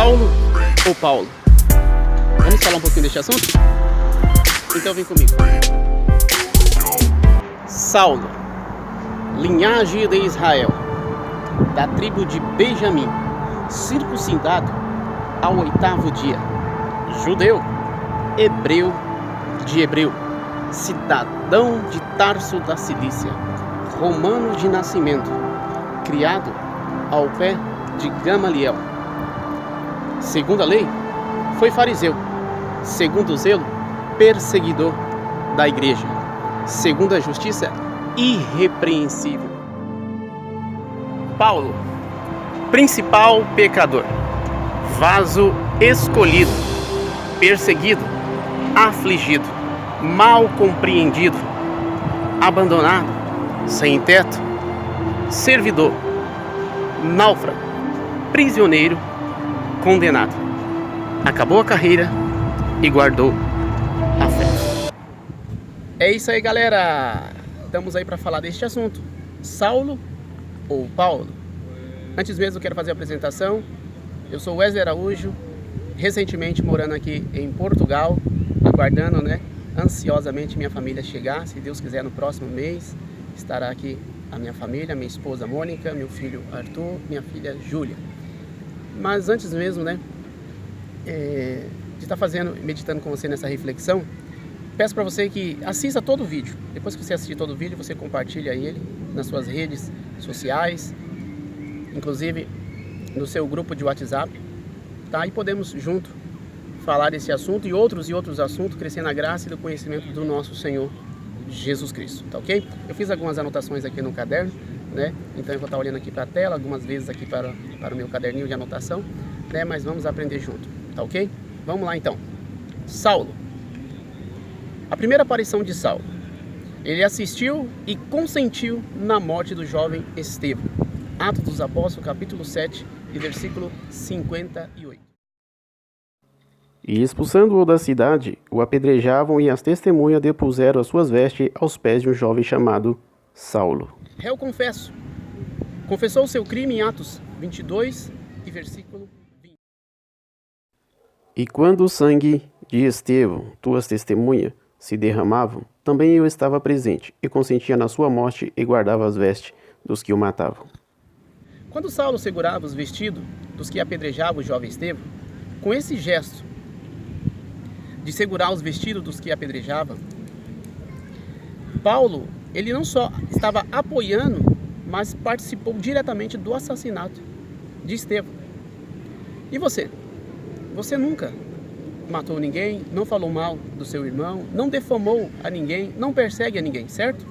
Saulo ou Paulo? Vamos falar um pouquinho deste assunto? Então vem comigo. Saulo, linhagem de Israel, da tribo de Benjamim, circuncidado ao 8º dia, judeu, hebreu de hebreu, cidadão de Tarso da Cilícia, romano de nascimento, criado ao pé de Gamaliel. Segundo a lei, foi fariseu. Segundo o zelo, perseguidor da igreja. Segundo a justiça, irrepreensível. Paulo, principal pecador, vaso escolhido, perseguido, afligido, mal compreendido, abandonado, sem teto, servidor, náufrago, prisioneiro, condenado. Acabou a carreira e guardou a fé. É isso aí, galera. Estamos aí para falar deste assunto. Saulo ou Paulo? Antes mesmo, eu quero fazer a apresentação. Eu sou Wesley Araújo, recentemente morando aqui em Portugal, aguardando, ansiosamente minha família chegar. Se Deus quiser, no próximo mês estará aqui a minha família, minha esposa Mônica, meu filho Arthur, minha filha Júlia. Mas antes mesmo, de estar meditando com você nessa reflexão, peço para você que assista todo o vídeo. Depois que você assistir todo o vídeo, você compartilha ele nas suas redes sociais, inclusive no seu grupo de WhatsApp, tá? E podemos junto falar desse assunto e outros assuntos, crescer na graça e no conhecimento do nosso Senhor Jesus Cristo, tá ok? Eu fiz algumas anotações aqui no caderno, então eu vou estar olhando aqui para a tela, algumas vezes aqui para o meu caderninho de anotação, mas vamos aprender junto, tá ok? Vamos lá então. Saulo. A primeira aparição de Saulo. Ele assistiu e consentiu na morte do jovem Estevão. Atos dos Apóstolos, capítulo 7, e versículo 58. E expulsando-o da cidade, o apedrejavam e as testemunhas depuseram as suas vestes aos pés de um jovem chamado Saulo. Réu confesso. Confessou o seu crime em Atos 22 e versículo 20. E quando o sangue de Estevão, tuas testemunhas, se derramavam, também eu estava presente, e consentia na sua morte e guardava as vestes dos que o matavam. Quando Saulo segurava os vestidos dos que apedrejavam o jovem Estevão, com esse gesto de segurar os vestidos dos que apedrejavam, Paulo, ele não só estava apoiando, mas participou diretamente do assassinato de Estevão. E você? Você nunca matou ninguém, não falou mal do seu irmão, não defamou a ninguém, não persegue a ninguém, certo?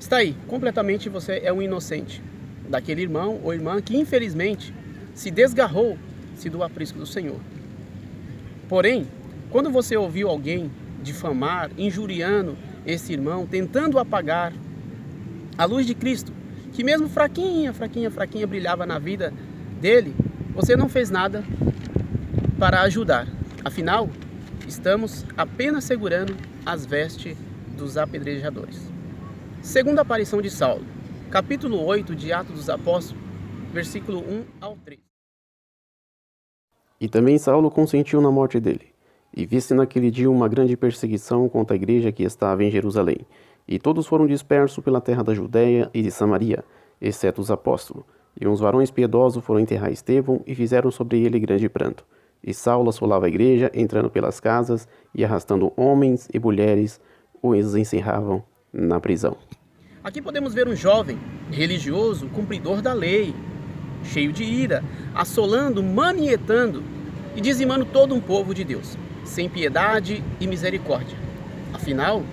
Está aí, completamente você é um inocente daquele irmão ou irmã que infelizmente se desgarrou-se do aprisco do Senhor. Porém, quando você ouviu alguém difamar, injuriando esse irmão, tentando apagar a luz de Cristo, que mesmo fraquinha brilhava na vida dele, você não fez nada para ajudar. Afinal, estamos apenas segurando as vestes dos apedrejadores. Segunda aparição de Saulo, capítulo 8 de Atos dos Apóstolos, versículo 1 ao 3. E também Saulo consentiu na morte dele. E visse naquele dia uma grande perseguição contra a igreja que estava em Jerusalém. E todos foram dispersos pela terra da Judéia e de Samaria, exceto os apóstolos. E uns varões piedosos foram enterrar Estevão e fizeram sobre ele grande pranto. E Saulo assolava a igreja, entrando pelas casas e arrastando homens e mulheres, os encerravam na prisão. Aqui podemos ver um jovem religioso, cumpridor da lei, cheio de ira, assolando, manietando e dizimando todo um povo de Deus, sem piedade e misericórdia. Afinal,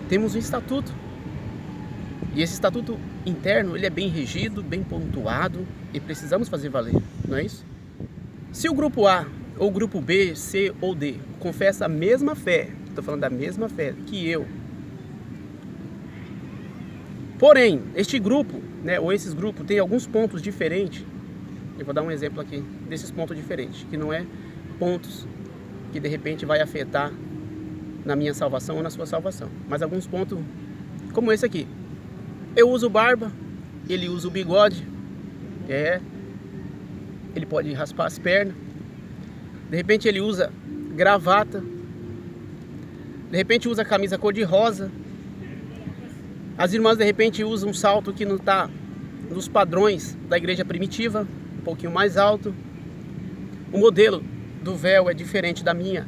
temos um estatuto. E esse estatuto interno, ele é bem regido, bem pontuado e precisamos fazer valer, não é isso? Se o grupo A ou o grupo B, C ou D confessa a mesma fé, estou falando da mesma fé que eu, porém, este grupo, ou esses grupos, tem alguns pontos diferentes. Eu vou dar um exemplo aqui desses pontos diferentes, que não é pontos que de repente vai afetar na minha salvação ou na sua salvação, mas alguns pontos como esse aqui. Eu uso barba, ele usa o bigode, ele pode raspar as pernas, de repente ele usa gravata, de repente usa camisa cor-de-rosa, as irmãs de repente usam um salto que não está nos padrões da igreja primitiva, um pouquinho mais alto, o modelo do véu é diferente da minha,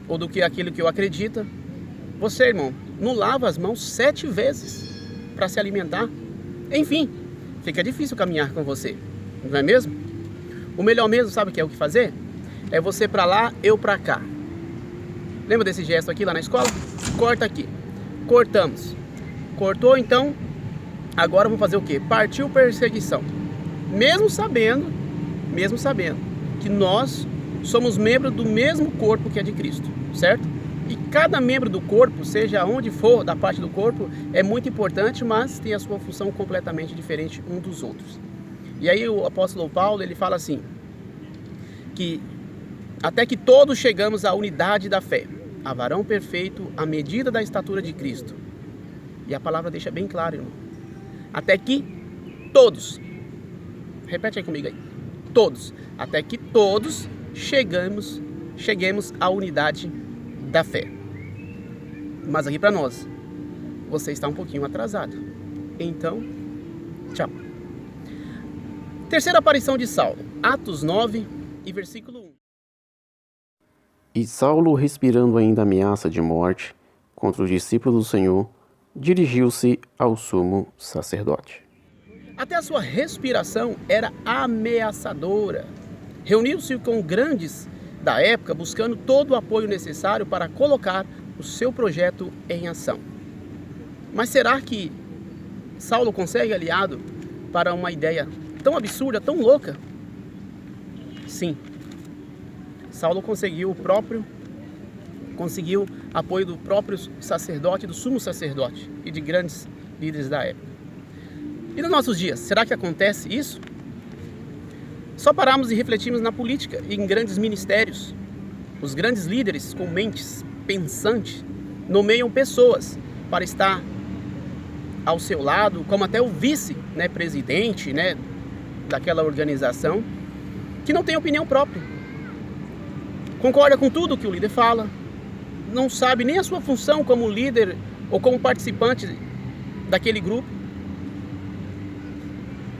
ou do que aquilo que eu acredito. Você, irmão, não lava as mãos 7 vezes para se alimentar. Enfim, fica difícil caminhar com você, não é mesmo? O melhor mesmo, sabe o que é o que fazer? É você para lá, eu para cá. Lembra desse gesto aqui lá na escola? Corta aqui. Cortamos. Cortou, então, agora vamos fazer o quê? Partiu perseguição. Mesmo sabendo que nós somos membros do mesmo corpo que é de Cristo, certo? E cada membro do corpo, seja onde for da parte do corpo, é muito importante, mas tem a sua função completamente diferente um dos outros. E aí o apóstolo Paulo, ele fala assim, que até que todos chegamos à unidade da fé, a varão perfeito, à medida da estatura de Cristo. E a palavra deixa bem claro, irmão. Até que todos, repete aí comigo aí, todos, até que todos cheguemos à unidade da fé. Mas aqui para nós, você está um pouquinho atrasado. Então, tchau. Terceira aparição de Saulo, Atos 9 e versículo 1. E Saulo, respirando ainda ameaça de morte contra os discípulos do Senhor, dirigiu-se ao sumo sacerdote. Até a sua respiração era ameaçadora. Reuniu-se com grandes da época, buscando todo o apoio necessário para colocar o seu projeto em ação. Mas será que Saulo consegue aliado para uma ideia tão absurda, tão louca? Sim. Saulo conseguiu apoio do próprio sacerdote, do sumo sacerdote e de grandes líderes da época. E nos nossos dias, será que acontece isso? Só paramos e refletimos na política e em grandes ministérios. Os grandes líderes com mentes pensantes nomeiam pessoas para estar ao seu lado, como até o vice-presidente daquela organização, que não tem opinião própria. Concorda com tudo que o líder fala, não sabe nem a sua função como líder ou como participante daquele grupo.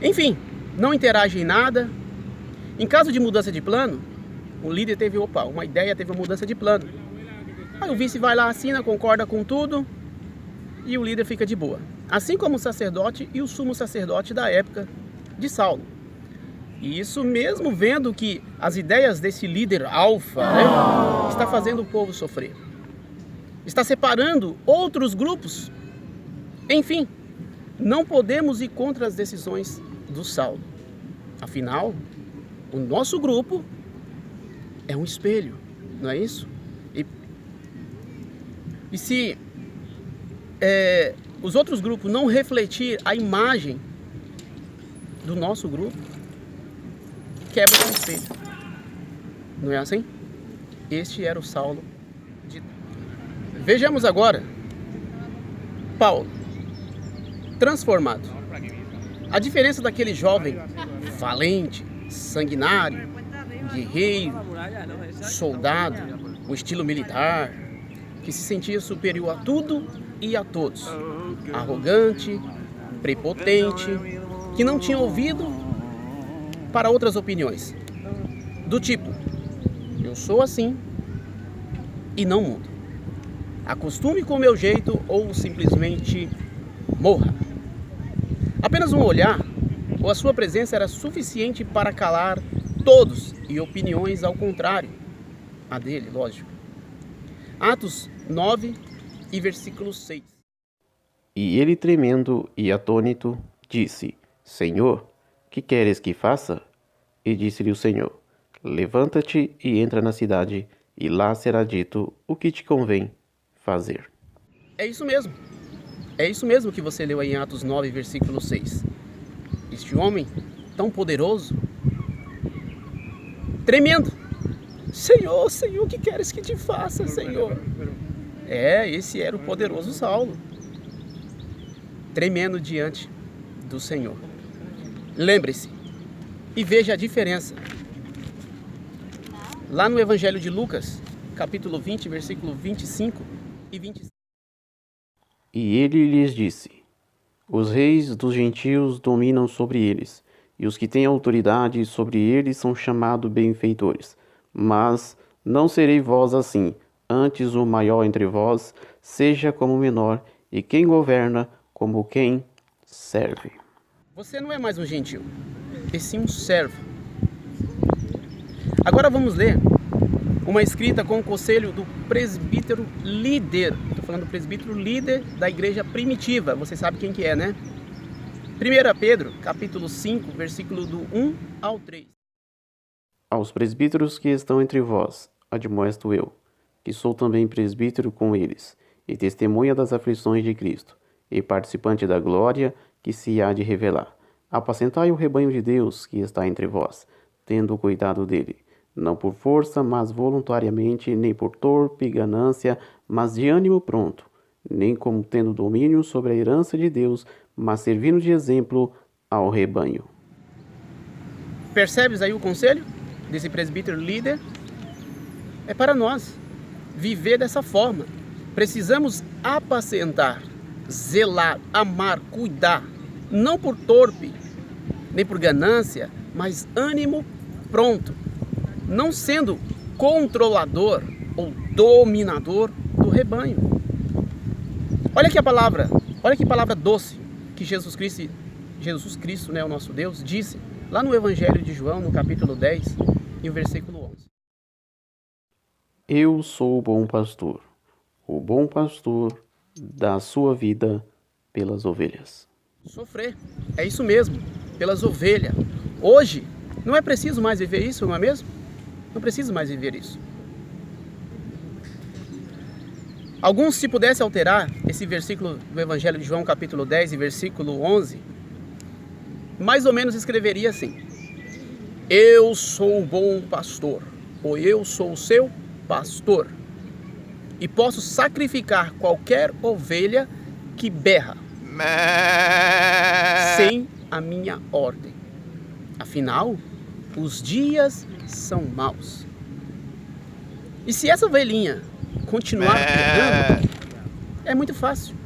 Enfim, não interage em nada. Em caso de mudança de plano, o líder teve uma ideia, teve uma mudança de plano. Aí o vice vai lá, assina, concorda com tudo e o líder fica de boa. Assim como o sacerdote e o sumo sacerdote da época de Saulo. E isso mesmo vendo que as ideias desse líder alfa está fazendo o povo sofrer. Está separando outros grupos. Enfim, não podemos ir contra as decisões do Saulo. Afinal, o nosso grupo é um espelho, não é isso? E se os outros grupos não refletir a imagem do nosso grupo, quebra o espelho. Não é assim? Este era o Saulo. Vejamos agora Paulo, transformado. A diferença daquele jovem valente, sanguinário, guerreiro, soldado, o estilo militar, que se sentia superior a tudo e a todos, arrogante, prepotente, que não tinha ouvido para outras opiniões, do tipo, eu sou assim e não mudo. Acostume com o meu jeito ou simplesmente morra. Apenas um olhar ou a sua presença era suficiente para calar todos e opiniões ao contrário, a dele, lógico. Atos 9 e versículo 6. E ele, tremendo e atônito, disse: Senhor, que queres que faça? E disse-lhe o Senhor: Levanta-te e entra na cidade, e lá será dito o que te convém fazer. É isso mesmo. É isso mesmo que você leu aí em Atos 9, versículo 6. Este homem tão poderoso, tremendo. Senhor, Senhor, o que queres que te faça, Senhor? Esse era o poderoso Saulo, tremendo diante do Senhor. Lembre-se, e veja a diferença. Lá no Evangelho de Lucas, capítulo 20, versículo 25 e 26. E ele lhes disse: os reis dos gentios dominam sobre eles, e os que têm autoridade sobre eles são chamados benfeitores. Mas não serei vós assim, antes o maior entre vós seja como o menor, e quem governa como quem serve. Você não é mais um gentil, e sim um servo. Agora vamos ler uma escrita com o conselho do presbítero líder. Estou falando do presbítero líder da igreja primitiva. Você sabe quem que é, né? 1 Pedro, capítulo 5, versículo do 1 ao 3. Aos presbíteros que estão entre vós, admoesto eu, que sou também presbítero com eles, e testemunha das aflições de Cristo, e participante da glória que se há de revelar. Apacentai o rebanho de Deus que está entre vós, tendo cuidado dele, não por força, mas voluntariamente, nem por torpe ganância, mas de ânimo pronto, nem como tendo domínio sobre a herança de Deus, mas servindo de exemplo ao rebanho. Percebes aí o conselho desse presbítero líder? É para nós viver dessa forma. Precisamos apacentar, zelar, amar, cuidar, não por torpe, nem por ganância, mas ânimo pronto, não sendo controlador ou dominador do rebanho. Olha que palavra doce que Jesus Cristo, né, o nosso Deus, disse lá no Evangelho de João, no capítulo 10, e o versículo 11. Eu sou o bom pastor dá a sua vida pelas ovelhas. Sofrer, é isso mesmo, pelas ovelhas. Hoje, não é preciso mais viver isso, não é mesmo? Não preciso mais viver isso. Alguns, se pudesse alterar esse versículo do Evangelho de João, capítulo 10 e versículo 11, mais ou menos escreveria assim: eu sou o bom pastor, ou eu sou o seu pastor, e posso sacrificar qualquer ovelha que berra sem a minha ordem. Afinal, os dias são maus. E se essa ovelhinha continuar berrando, é muito fácil.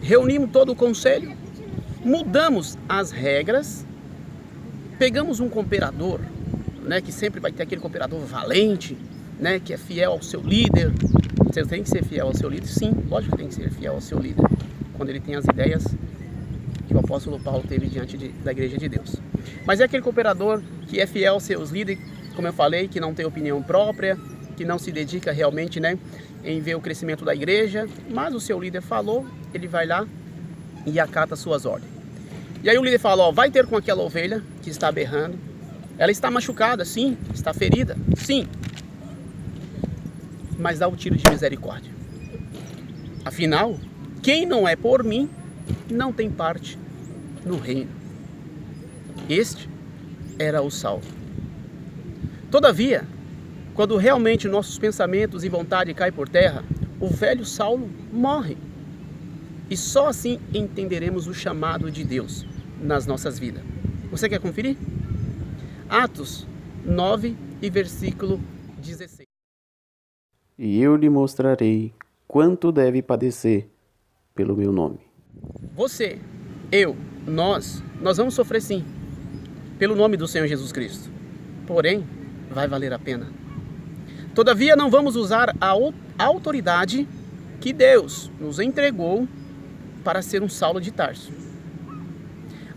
Reunimos todo o conselho, mudamos as regras, pegamos um cooperador, né, que sempre vai ter aquele cooperador valente, né, que é fiel ao seu líder. Você tem que ser fiel ao seu líder? Sim, lógico que tem que ser fiel ao seu líder, quando ele tem as ideias que o apóstolo Paulo teve diante da igreja de Deus. Mas é aquele cooperador que é fiel aos seus líderes, como eu falei, que não tem opinião própria, que não se dedica realmente, né, em ver o crescimento da igreja, mas o seu líder falou, ele vai lá e acata suas ordens. E aí o líder fala, ó, vai ter com aquela ovelha que está berrando, ela está machucada, sim, está ferida, sim, mas dá o tiro de misericórdia. Afinal, quem não é por mim, não tem parte no reino. Este era o Saulo. Todavia, quando realmente nossos pensamentos e vontade caem por terra, o velho Saulo morre. E só assim entenderemos o chamado de Deus nas nossas vidas. Você quer conferir? Atos 9 e versículo 16. E eu lhe mostrarei quanto deve padecer pelo meu nome. Você, eu, nós vamos sofrer sim, pelo nome do Senhor Jesus Cristo. Porém, vai valer a pena. Todavia, não vamos usar a autoridade que Deus nos entregou para ser um Saulo de Tarso.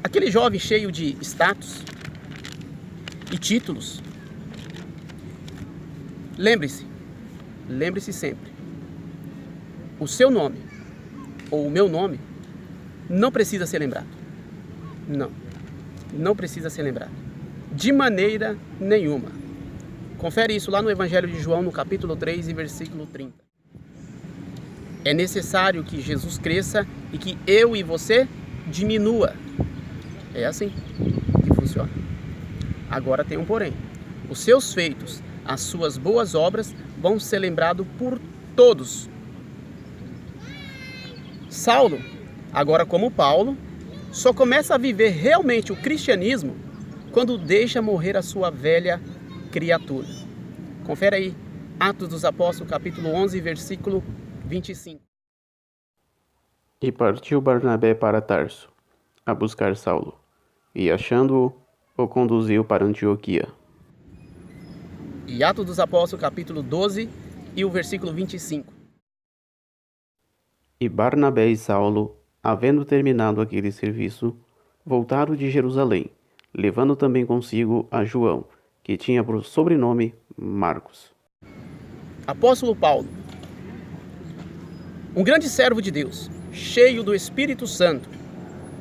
Aquele jovem cheio de status e títulos. Lembre-se sempre, o seu nome ou o meu nome não precisa ser lembrado. Não precisa ser lembrado. De maneira nenhuma. Confere isso lá no Evangelho de João, no capítulo 3 e versículo 30. É necessário que Jesus cresça e que eu e você diminua. É assim que funciona. Agora tem um porém. Os seus feitos, as suas boas obras vão ser lembrados por todos. Saulo, agora como Paulo, só começa a viver realmente o cristianismo quando deixa morrer a sua velha criatura. Confere aí, Atos dos Apóstolos, capítulo 11, versículo 25. E partiu Barnabé para Tarso, a buscar Saulo, e achando-o, o conduziu para Antioquia. E Atos dos Apóstolos, capítulo 12 e o versículo 25. E Barnabé e Saulo, havendo terminado aquele serviço, voltaram de Jerusalém, levando também consigo a João, que tinha por sobrenome Marcos. Apóstolo Paulo, um grande servo de Deus, cheio do Espírito Santo,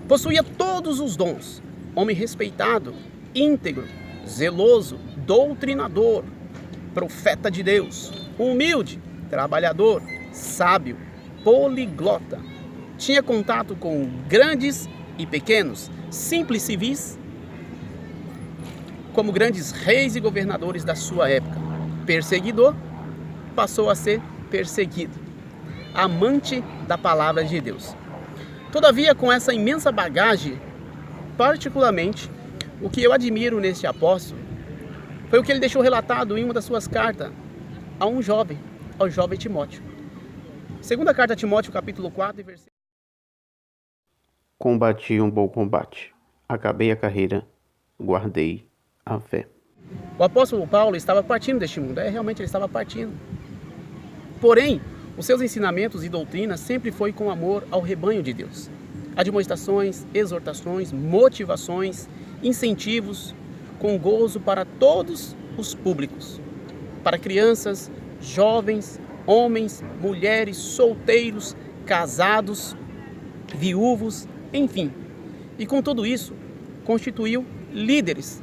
possuía todos os dons, homem respeitado, íntegro, zeloso, doutrinador, profeta de Deus, humilde, trabalhador, sábio, poliglota. Tinha contato com grandes e pequenos, simples civis, como grandes reis e governadores da sua época. Perseguidor, passou a ser perseguido. Amante da palavra de Deus. Todavia, com essa imensa bagagem, particularmente, o que eu admiro neste apóstolo foi o que ele deixou relatado em uma das suas cartas a um jovem, ao jovem Timóteo. Segunda carta a Timóteo, capítulo 4, versículo... Combati um bom combate, acabei a carreira, guardei a fé. O apóstolo Paulo estava partindo deste mundo, realmente ele estava partindo. Porém, os seus ensinamentos e doutrinas sempre foi com amor ao rebanho de Deus. Admoestações, exortações, motivações, incentivos, com gozo para todos os públicos. Para crianças, jovens, homens, mulheres, solteiros, casados, viúvos, enfim. E com tudo isso, constituiu líderes.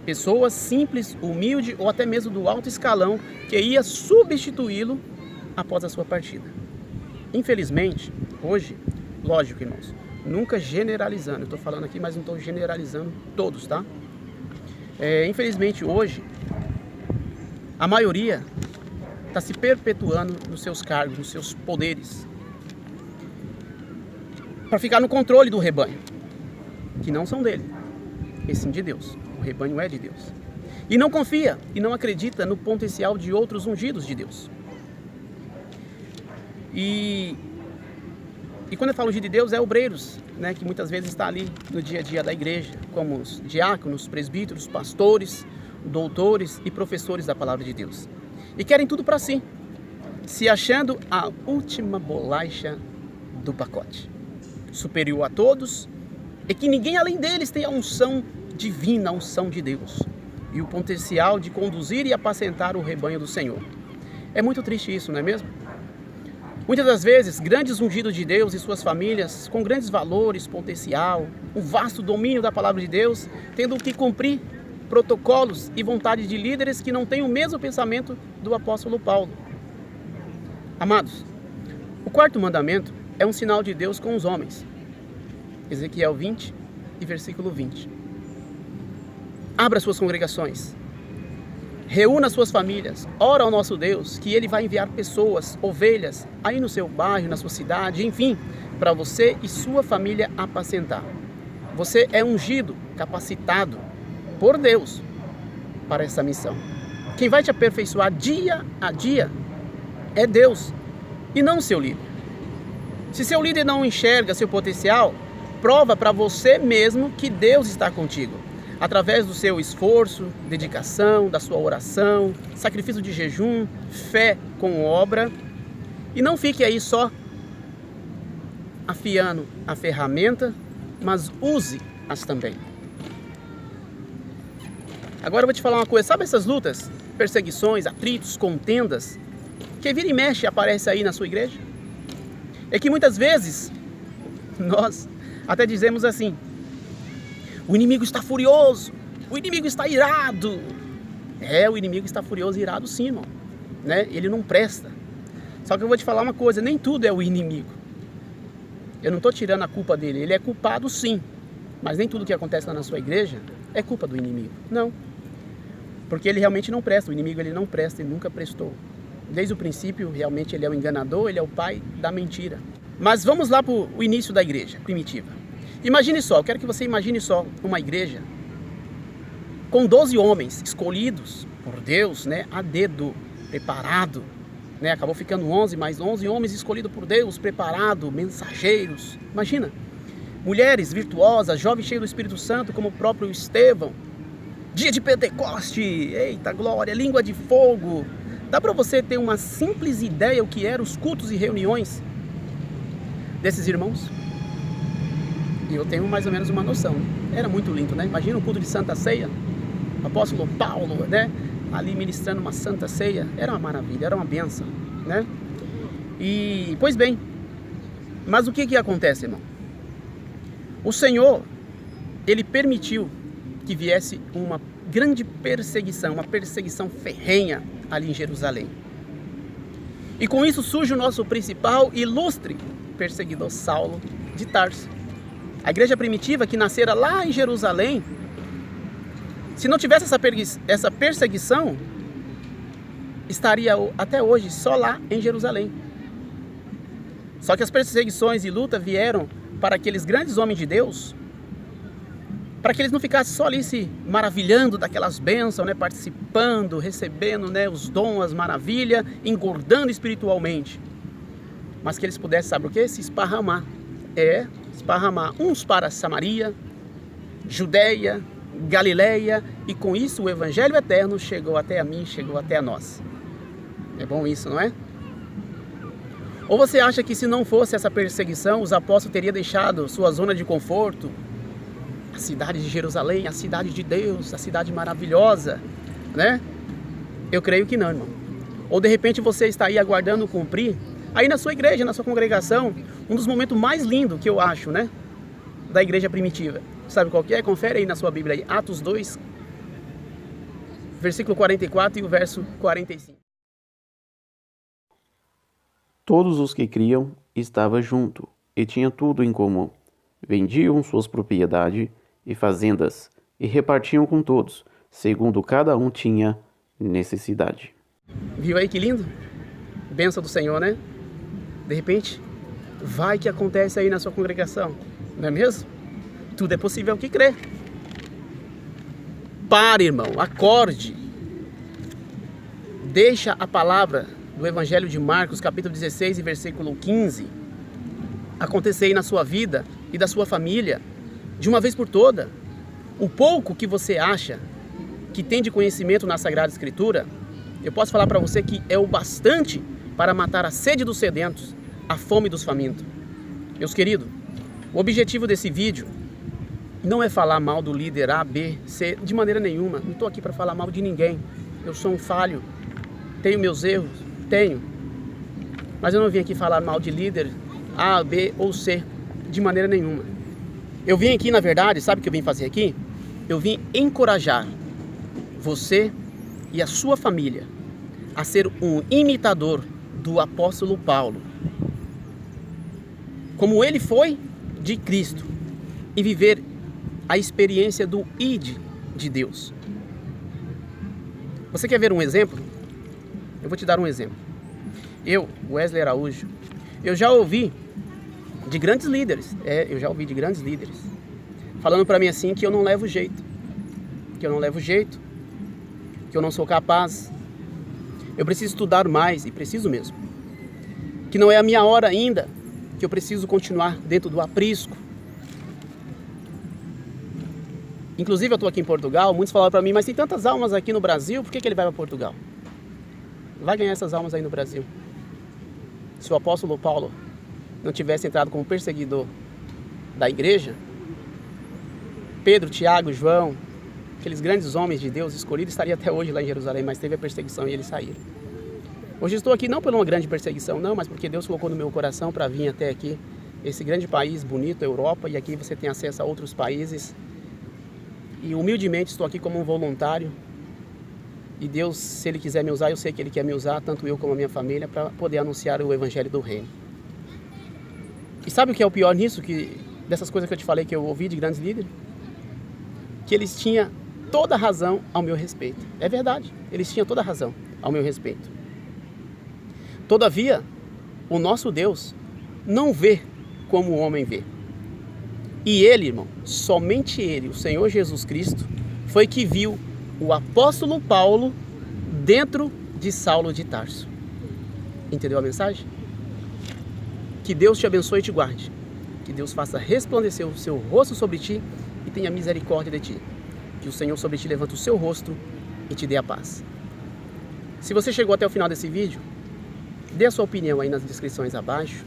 Pessoas simples, humildes ou até mesmo do alto escalão que ia substituí-lo após a sua partida. Infelizmente, hoje, lógico, irmãos, nunca generalizando, eu estou falando aqui, mas não estou generalizando todos, tá? Infelizmente, hoje, a maioria está se perpetuando nos seus cargos, nos seus poderes, para ficar no controle do rebanho, que não são dele, e sim de Deus. O rebanho é de Deus. E não confia e não acredita no potencial de outros ungidos de Deus. E quando eu falo ungido de Deus, é obreiros, né, que muitas vezes está ali no dia a dia da igreja, como os diáconos, presbíteros, pastores, doutores e professores da palavra de Deus. E querem tudo para si, se achando a última bolacha do pacote, superior a todos, e que ninguém além deles tem a unção divina, a unção de Deus e o potencial de conduzir e apacentar o rebanho do Senhor. É muito triste isso, não é mesmo? Muitas das vezes, grandes ungidos de Deus e suas famílias, com grandes valores, potencial, um vasto domínio da palavra de Deus, tendo que cumprir protocolos e vontade de líderes que não têm o mesmo pensamento do apóstolo Paulo. Amados, o quarto mandamento é um sinal de Deus com os homens. Ezequiel 20 e versículo 20. Abra suas congregações, reúna suas famílias, ora ao nosso Deus, que Ele vai enviar pessoas, ovelhas, aí no seu bairro, na sua cidade, enfim, para você e sua família apacentar. Você é ungido, capacitado por Deus para essa missão. Quem vai te aperfeiçoar dia a dia é Deus e não seu líder. Se seu líder não enxerga seu potencial, prova para você mesmo que Deus está contigo. Através do seu esforço, dedicação, da sua oração, sacrifício de jejum, fé com obra. E não fique aí só afiando a ferramenta, mas use-as também. Agora eu vou te falar uma coisa, sabe essas lutas, perseguições, atritos, contendas, que vira e mexe aparece aí na sua igreja? É que muitas vezes nós até dizemos assim: o inimigo está furioso, o inimigo está irado. O inimigo está furioso e irado sim, irmão, né? Ele não presta. Só que eu vou te falar uma coisa, nem tudo é o inimigo. Eu não estou tirando a culpa dele, ele é culpado sim. Mas nem tudo que acontece lá na sua igreja é culpa do inimigo, não. Porque ele realmente não presta, o inimigo ele não presta, ele nunca prestou. Desde o princípio, realmente ele é o enganador, ele é o pai da mentira. Mas vamos lá para o início da igreja primitiva. Imagine só, eu quero que você imagine só uma igreja com 12 homens escolhidos por Deus, né, a dedo, preparado, né, acabou ficando 11, mas 11 homens escolhidos por Deus, preparado, mensageiros. Imagina, mulheres virtuosas, jovens cheios do Espírito Santo, como o próprio Estevão. Dia de Pentecoste, eita glória, língua de fogo. Dá para você ter uma simples ideia o que eram os cultos e reuniões desses irmãos? E eu tenho mais ou menos uma noção. Era muito lindo, né? Imagina o culto de Santa Ceia, o apóstolo Paulo, né, ali ministrando uma Santa Ceia. Era uma maravilha, era uma bênção, né? E, pois bem, mas o que acontece, irmão? O Senhor, Ele permitiu que viesse uma grande perseguição, uma perseguição ferrenha ali em Jerusalém. E com isso surge o nosso principal ilustre perseguidor, Saulo de Tarso. A igreja primitiva que nascera lá em Jerusalém, se não tivesse essa perseguição, estaria até hoje só lá em Jerusalém. Só que as perseguições e luta vieram para aqueles grandes homens de Deus, para que eles não ficassem só ali se maravilhando daquelas bênçãos, né, participando, recebendo, né, os dons, as maravilhas, engordando espiritualmente, mas que eles pudessem, sabe o que? Se esparramar. Esparramar uns para Samaria, Judeia, Galileia, e com isso o Evangelho eterno chegou até a mim, chegou até a nós. É bom isso, não é? Ou você acha que se não fosse essa perseguição, os apóstolos teriam deixado sua zona de conforto, a cidade de Jerusalém, a cidade de Deus, a cidade maravilhosa, né? Eu creio que não, irmão. Ou de repente você está aí aguardando cumprir, aí na sua igreja, na sua congregação, um dos momentos mais lindos que eu acho, né, da igreja primitiva. Sabe qual que é? Confere aí na sua Bíblia aí, Atos 2, versículo 44 e o verso 45. Todos os que criam estavam junto e tinham tudo em comum. Vendiam suas propriedades e fazendas e repartiam com todos, segundo cada um tinha necessidade. Viu aí que lindo? Bênção do Senhor, né? De repente, vai que acontece aí na sua congregação, não é mesmo? Tudo é possível que crê. Pare, irmão, acorde. Deixa a palavra do Evangelho de Marcos, capítulo 16 e versículo 15, acontecer aí na sua vida e da sua família, de uma vez por toda. O pouco que você acha que tem de conhecimento na Sagrada Escritura, eu posso falar para você que é o bastante para matar a sede dos sedentos, a fome dos famintos. Meus queridos, o objetivo desse vídeo não é falar mal do líder A, B, C, de maneira nenhuma. Não estou aqui para falar mal de ninguém. Eu sou um falho, tenho meus erros, tenho. Mas eu não vim aqui falar mal de líder A, B ou C, de maneira nenhuma. Eu vim aqui, na verdade, sabe o que eu vim fazer aqui? Eu vim encorajar você e a sua família a ser um imitador do apóstolo Paulo, como ele foi de Cristo, e viver a experiência do ID de Deus. Você quer ver um exemplo? Eu vou te dar um exemplo. Eu, Wesley Araújo, eu já ouvi de grandes líderes, falando para mim assim que eu não levo jeito, que eu não sou capaz, eu preciso estudar mais, e preciso mesmo, que não é a minha hora ainda, que eu preciso continuar dentro do aprisco. Inclusive eu estou aqui em Portugal, muitos falaram para mim, mas tem tantas almas aqui no Brasil, por que ele vai para Portugal? Vai ganhar essas almas aí no Brasil. Se o apóstolo Paulo não tivesse entrado como perseguidor da igreja, Pedro, Tiago, João, aqueles grandes homens de Deus escolhidos, estariam até hoje lá em Jerusalém, mas teve a perseguição e eles saíram. Hoje estou aqui não por uma grande perseguição, não, mas porque Deus colocou no meu coração para vir até aqui, esse grande país bonito, a Europa, e aqui você tem acesso a outros países. E humildemente estou aqui como um voluntário. E Deus, se Ele quiser me usar, eu sei que Ele quer me usar, tanto eu como a minha família, para poder anunciar o Evangelho do Reino. E sabe o que é o pior nisso? Dessas coisas que eu te falei que eu ouvi de grandes líderes? Que eles tinham toda a razão ao meu respeito. É verdade, eles tinham toda a razão ao meu respeito. Todavia, o nosso Deus não vê como o homem vê. E Ele, irmão, somente Ele, o Senhor Jesus Cristo, foi que viu o apóstolo Paulo dentro de Saulo de Tarso. Entendeu a mensagem? Que Deus te abençoe e te guarde. Que Deus faça resplandecer o seu rosto sobre ti e tenha misericórdia de ti. Que o Senhor sobre ti levante o seu rosto e te dê a paz. Se você chegou até o final desse vídeo, dê a sua opinião aí nas descrições abaixo.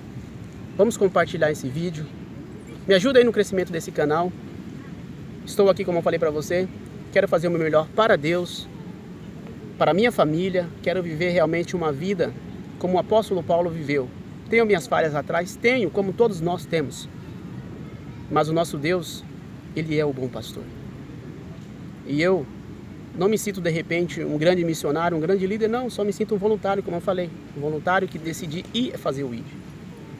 Vamos compartilhar esse vídeo. Me ajuda aí no crescimento desse canal. Estou aqui, como eu falei para você, quero fazer o meu melhor para Deus, para a minha família. Quero viver realmente uma vida como o apóstolo Paulo viveu. Tenho minhas falhas atrás? Tenho, como todos nós temos. Mas o nosso Deus, Ele é o bom pastor. E eu não me sinto de repente um grande missionário, um grande líder, não. Só me sinto um voluntário, como eu falei. Um voluntário que decidi ir fazer o ID.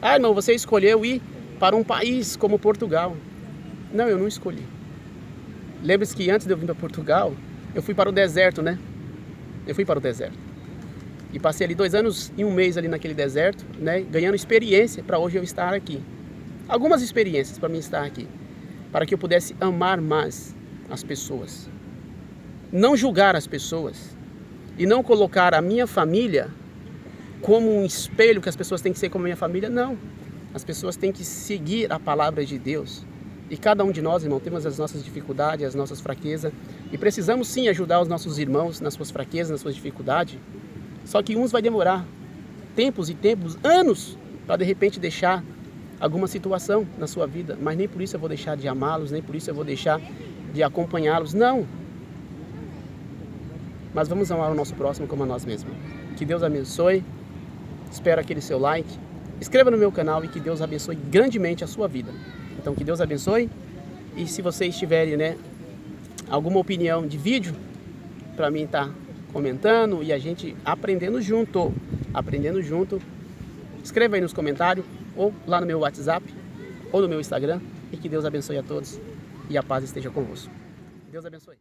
Ah, irmão, você escolheu ir para um país como Portugal. Não, eu não escolhi. Lembre-se que antes de eu vir para Portugal, eu fui para o deserto, né? Eu fui para o deserto. E passei ali 2 anos e 1 mês ali naquele deserto, né? Ganhando experiência para hoje eu estar aqui. Algumas experiências para mim estar aqui. Para que eu pudesse amar mais as pessoas. Não julgar as pessoas. E não colocar a minha família como um espelho que as pessoas têm que ser como a minha família. Não. As pessoas têm que seguir a palavra de Deus. E cada um de nós, irmão, temos as nossas dificuldades, as nossas fraquezas. E precisamos sim ajudar os nossos irmãos nas suas fraquezas, nas suas dificuldades. Só que uns vai demorar tempos e tempos, anos, para de repente deixar alguma situação na sua vida. Mas nem por isso eu vou deixar de amá-los, nem por isso eu vou deixar de acompanhá-los. Não. Mas vamos amar o nosso próximo como a nós mesmos. Que Deus abençoe. Espero aquele seu like. Inscreva no meu canal e que Deus abençoe grandemente a sua vida. Então que Deus abençoe. E se vocês tiverem, né, alguma opinião de vídeo, para mim tá comentando e a gente aprendendo junto. Escreva aí nos comentários, ou lá no meu WhatsApp, ou no meu Instagram. E que Deus abençoe a todos e a paz esteja convosco. Deus abençoe.